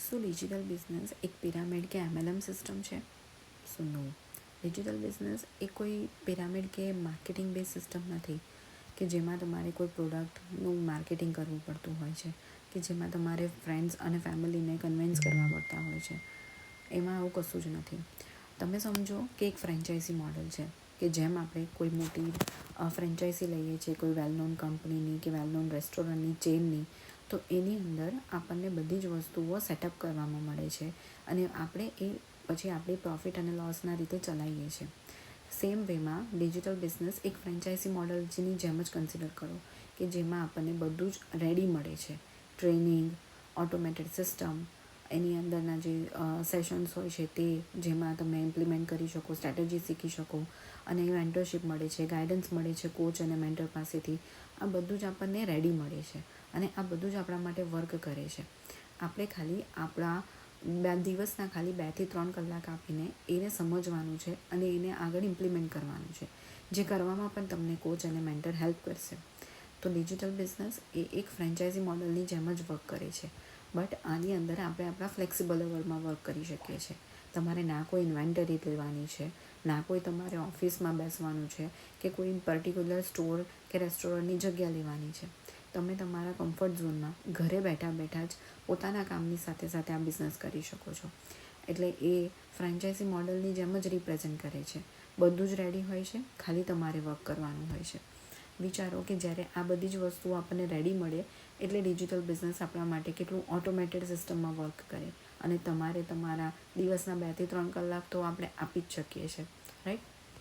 શું digital business એક pyramid કે MLM સિસ્ટમ છે? શું નો. ડિજિટલ બિઝનેસ એ કોઈ પિરામિડ કે માર્કેટિંગ બેઝ સિસ્ટમ નથી કે જેમાં તમારે કોઈ પ્રોડક્ટનું માર્કેટિંગ કરવું પડતું હોય છે, કે જેમાં તમારે ફ્રેન્ડ્સ અને ફેમિલીને કન્વિન્સ કરવા પડતા હોય છે. એમાં આવું કશું જ નથી. તમે સમજો કે એક ફ્રેન્ચાઇઝી મોડલ છે, કે જેમ આપણે કોઈ મોટી ફ્રેન્ચાઇઝી લઈએ છીએ કોઈ વેલ નોન કંપનીની કે વેલ નોન રેસ્ટોરન્ટની ચેઇનની, તો એની અંદર આપણને બધી જ વસ્તુઓ સેટઅપ કરવામાં મળે છે અને આપણે એ પછી આપણી પ્રોફિટ અને લોસના રીતે ચલાવીએ છીએ. સેમ વેમાં ડિજિટલ બિઝનેસ એક ફ્રેન્ચાઇઝી મોડલની જેમ જ કન્સિડર કરો, કે જેમાં આપણને બધું જ રેડી મળે છે. ટ્રેનિંગ, ઓટોમેટેડ સિસ્ટમ, એની અંદરના જે સેશન્સ હોય છે તે, જેમાં તમે ઇમ્પ્લિમેન્ટ કરી શકો, સ્ટ્રેટેજી શીખી શકો અને એ મેન્ટરશિપ મળે છે, ગાઈડન્સ મળે છે કોચ અને મેન્ટર પાસેથી. આ બધું જ આપણને રેડી મળે છે અને આ બધું જ આપણા માટે વર્ક કરે છે. આપણે ખાલી આપણા દિવસના ખાલી 2 થી 3 કલાક આપીને એને સમજવાનું છે અને એને આગળ ઇમ્પ્લિમેન્ટ કરવાનું છે, જે કરવામાં પણ તમને કોચ અને મેન્ટર હેલ્પ કરશે. તો ડિજિટલ બિઝનેસ એ એક ફ્રેન્ચાઇઝી મોડલની જેમ જ વર્ક કરે છે, બટ આની અંદર આપણે આપણા ફ્લેક્સિબલ લેવલમાં વર્ક કરી શકીએ છીએ. તમારે ના કોઈ ઇન્વેન્ટરી લેવાની છે, ના કોઈ તમારે ઓફિસમાં બેસવાનું છે, કે કોઈ પર્ટિક્યુલર સ્ટોર કે રેસ્ટોરન્ટની જગ્યા લેવાની છે. તમે તમારા કમ્ફર્ટ ઝોનમાં ઘરે બેઠા બેઠા જ પોતાના કામની સાથે સાથે આ બિઝનેસ કરી શકો છો. એટલે એ ફ્રેન્ચાઇઝી મોડલની જેમ જ રિપ્રેઝન્ટ કરે છે. બધું જ રેડી હોય છે, ખાલી તમારે વર્ક કરવાનું હોય છે. વિચારો કે જ્યારે આ બધી જ વસ્તુઓ આપણને રેડી મળે એટલે ડિજિટલ બિઝનેસ આપણા માટે કેટલું ઓટોમેટેડ સિસ્ટમમાં વર્ક કરે અને તમારે તમારા દિવસના 2 થી 3 કલાક તો આપણે આપી જ શકીએ છીએ, રાઈટ?